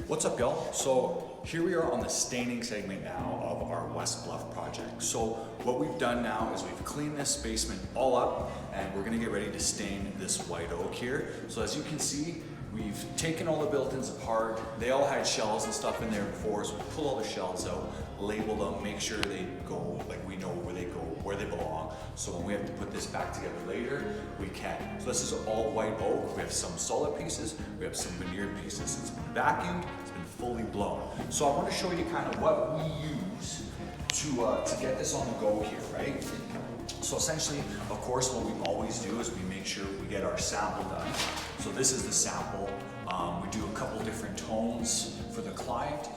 What's up, y'all? So here we are on the staining segment now of our West Bluff project. So what we've done now is we've cleaned this basement all up and we're gonna get ready to stain this white oak here. So as you can see, we've taken all the built-ins apart. They all had shells and stuff in there before, so we pull all the shells out, label them, make sure they go, like we know where they go, where they belong. So when we have to put this back together later, we can. So this is all white oak. We have some solid pieces, we have some veneered pieces. It's been vacuumed, it's been fully blown. So I want to show you kind of what we use to get this on the go here, right? So essentially, of course, what we always do is we make sure we get our sample done. So this is the sample. We do a couple different tones for the client.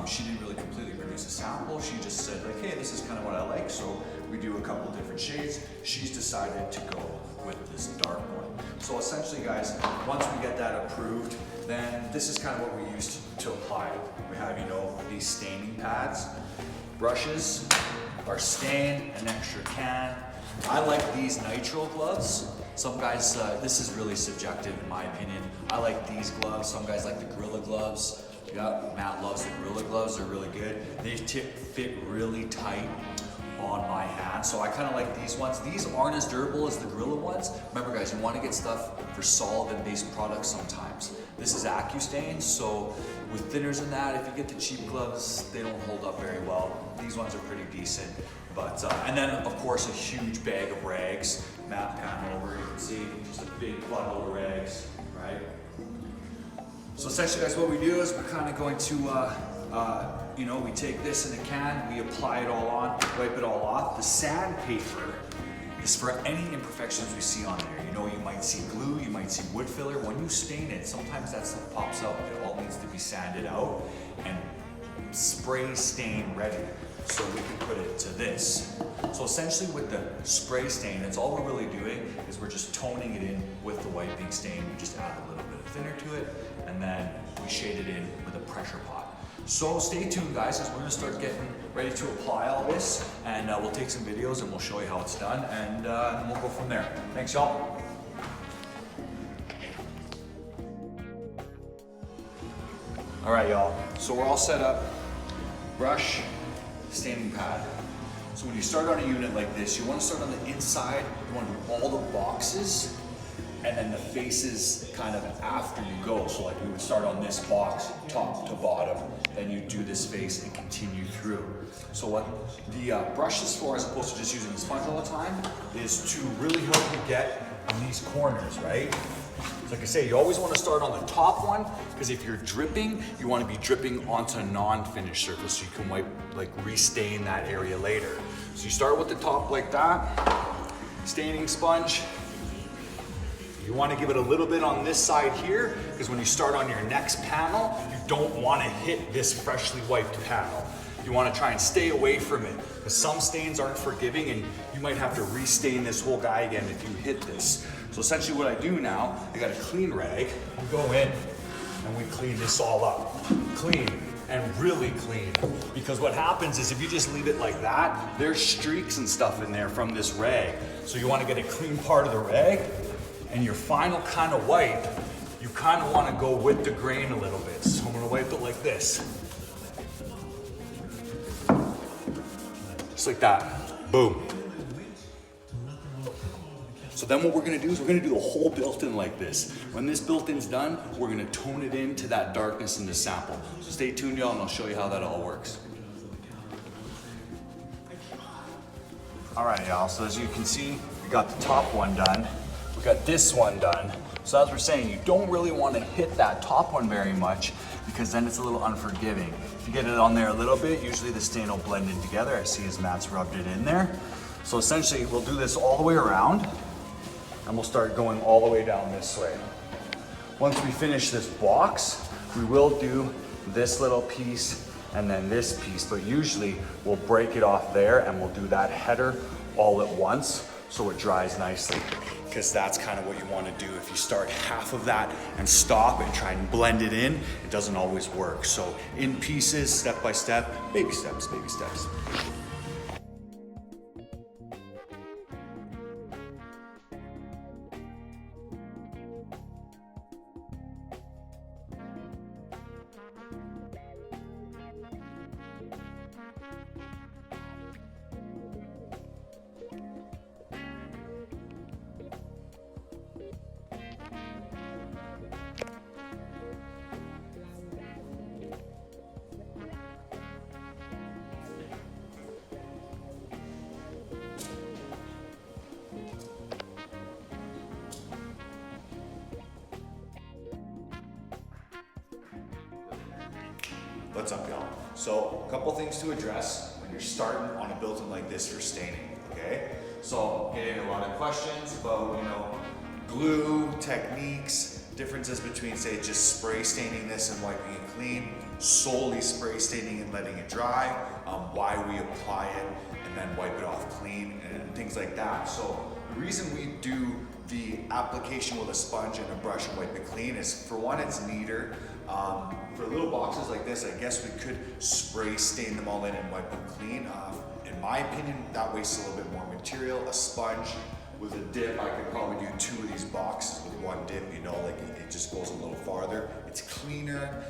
She didn't really completely produce a sample. She just said like, hey, this is kind of what I like. So we do a couple different shades. She's decided to go with this dark one. So essentially, guys, once we get that approved, then this is kind of what we use to apply it. We have, you know, these staining pads, brushes, our stain, an extra can. I like these nitrile gloves. Some guys, this is really subjective in my opinion. I like these gloves. Some guys like the Gorilla gloves. Yeah, Matt loves the Gorilla gloves. They're really good. They fit really tight on my hand. So I kind of like these ones. These aren't as durable as the Gorilla ones. Remember guys, you want to get stuff for solvent-based products sometimes. This is AccuStain, so with thinners and that, if you get the cheap gloves, they don't hold up very well. These ones are pretty decent. But, and then of course a huge bag of rags. Matt, pan over, you can see just a big bundle of rags, right? So essentially guys, what we do is we're kind of going to, you know, we take this in a can, we apply it all on, wipe it all off. The sandpaper is for any imperfections we see on there. You know, you might see glue, you might see wood filler. When you stain it, sometimes that stuff pops out. It all needs to be sanded out and spray stain ready, so we can put it to this. So essentially with the spray stain, that's all we're really doing is we're just toning it in with the white Binks stain. We just add a little bit of thinner to it, and then we shade it in with a pressure pot. So stay tuned guys, as we're gonna start getting ready to apply all this, and we'll take some videos and we'll show you how it's done, and then we'll go from there. Thanks y'all. All right y'all, so we're all set up. Brush, staining pad. So when you start on a unit like this, you want to start on the inside, you want to do all the boxes, and then the faces kind of after you go. So like we would start on this box, top to bottom, then you do this face and continue through. So what the brush is for, as opposed to just using the sponge all the time, is to really help you get in these corners, right? So like I say, you always want to start on the top one, because if you're dripping, you want to be dripping onto a non-finished surface so you can wipe, like restain that area later. So you start with the top like that, staining sponge. You want to give it a little bit on this side here, because when you start on your next panel, you don't want to hit this freshly wiped panel. You want to try and stay away from it, because some stains aren't forgiving and you might have to restain this whole guy again if you hit this. So essentially what I do now, I got a clean rag, we go in and we clean this all up. Clean and really clean. Because what happens is if you just leave it like that, there's streaks and stuff in there from this rag. So you want to get a clean part of the rag, and your final kind of wipe, you kind of want to go with the grain a little bit. So I'm going to wipe it like this. Just like that. Boom. So then what we're gonna do is we're gonna do the whole built-in like this. When this built-in's done, we're gonna tone it into that darkness in the sample. So stay tuned, y'all, and I'll show you how that all works. All right, y'all, so as you can see, we got the top one done. We got this one done. So as we're saying, you don't really wanna hit that top one very much, because then it's a little unforgiving. If you get it on there a little bit, usually the stain will blend in together. I see as Matt's rubbed it in there. So essentially, we'll do this all the way around, and we'll start going all the way down this way. Once we finish this box, we will do this little piece and then this piece, but usually we'll break it off there and we'll do that header all at once so it dries nicely, because that's kind of what you want to do. If you start half of that and stop and try and blend it in, it doesn't always work. So in pieces, step by step, baby steps, baby steps. What's up, y'all? So, a couple things to address when you're starting on a built-in like this for staining, okay? So, getting a lot of questions about, glue, techniques, differences between, say, just spray staining this and wiping it clean, solely spray staining and letting it dry, why we apply it and then wipe it off clean, and things like that. So, the reason we do the application with a sponge and a brush and wipe it clean is, for one, it's neater. For little boxes like this, I guess we could spray stain them all in and wipe them clean. In my opinion, that wastes a little bit more material. A sponge with a dip, I could probably do 2 of these boxes with one dip, like it just goes a little farther. It's cleaner.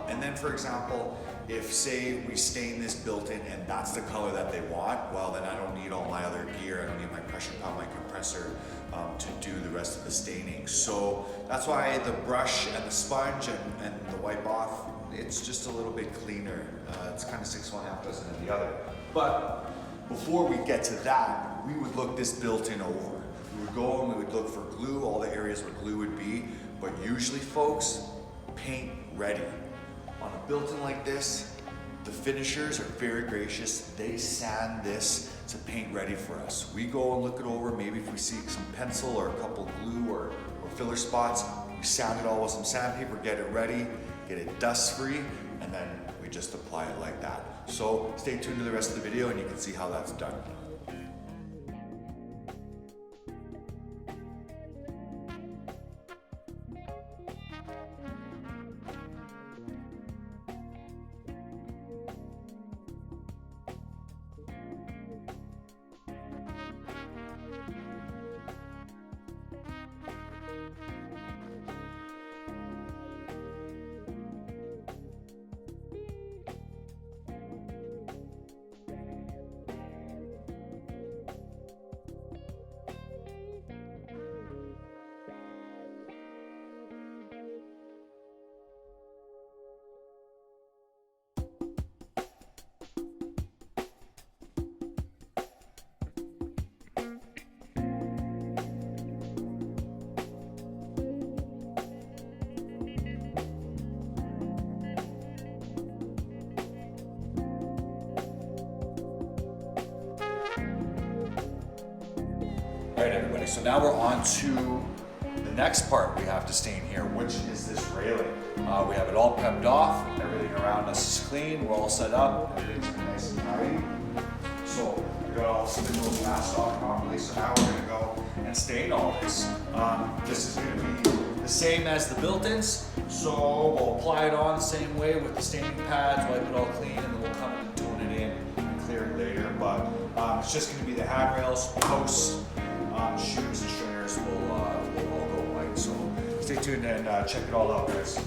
And then, for example, if say we stain this built-in and that's the color that they want, well, then I don't need all my other gear. I don't need my pressure pump, my compressor to do the rest of the staining. So that's why the brush and the sponge and the wipe off, it's just a little bit cleaner. It's kind of 6 one, half dozen of the other. But before we get to that, we would look this built-in over. We would go and we would look for glue, all the areas where glue would be, but usually, folks, paint ready. On a built-in like this, the finishers are very gracious. They sand this to paint ready for us. We go and look it over, maybe if we see some pencil or a couple glue or filler spots, we sand it all with some sandpaper, get it ready, get it dust free, and then we just apply it like that. So stay tuned to the rest of the video and you can see how that's done. All right, everybody, so now we're on to the next part we have to stain here, which is this railing. We have it all prepped off, everything around us is clean, we're all set up, everything's nice and tidy. So we got all the spindles masked off properly, so now we're gonna go and stain all this. This is gonna be the same as the built-ins, so we'll apply it on the same way with the staining pads, wipe it all clean, and then we'll come and tone it in and clear it later. But it's just gonna be the handrails, posts, shoes and stringers will all go white. So stay tuned and check it all out, guys.